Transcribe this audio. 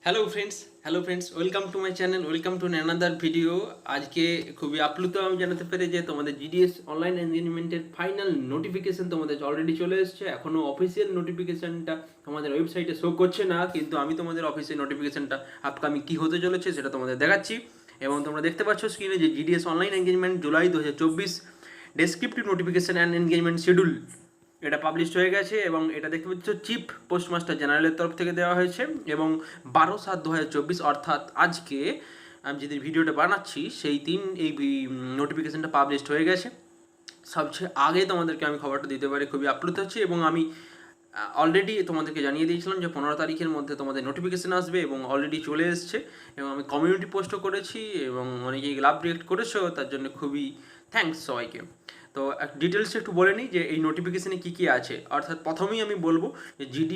Hello friends welcome to my channel, welcome to another video. আজকে খুবই আপ্লুত আমি জানাতে পেরে যে তোমাদের জিডিএস অনলাইন এনগেজমেন্টের ফাইনাল নোটিফিকেশন তোমাদের অলরেডি চলে এসেছে। এখনও অফিসিয়াল নোটিফিকেশনটা তোমাদের ওয়েবসাইটে শো করছে না, কিন্তু আমি তোমাদের অফিসিয়াল নোটিফিকেশনটা আপকামিং কী হতে চলেছে সেটা তোমাদের দেখাচ্ছি। এবং তোমরা দেখতে পাচ্ছ স্ক্রিনে যে GDS online engagement July 2024 descriptive notification and engagement schedule এটা পাবলিশ হয়ে গেছে। এবং এটা দেখতে পাচ্ছ চিফ পোস্টমাস্টার জেনারেলের তরফ থেকে দেওয়া হয়েছে। এবং 12/7/2024 অর্থাৎ আজকে আমি যদি ভিডিওটা বানাচ্ছি সেই দিন এই নোটিফিকেশানটা পাবলিশড হয়ে গেছে। সবচেয়ে আগে তোমাদেরকে আমি খবরটা দিতে পারি, খুবই আপ্লুত হচ্ছি। এবং আমি অলরেডি তোমাদেরকে জানিয়ে দিয়েছিলাম যে 15 তারিখের মধ্যে তোমাদের নোটিফিকেশান আসবে, এবং অলরেডি চলে এসছে। এবং আমি কমিউনিটি পোস্টও করেছি এবং অনেকেই লাভ রিয়েক্ট করেছো, তার জন্য খুবই থ্যাঙ্কস সবাইকে। তো ডিটেলসে একটু বলে নিই যে এই নোটিফিকেশানে কী কী আছে। অর্থাৎ প্রথমেই আমি বলবো যে জিডি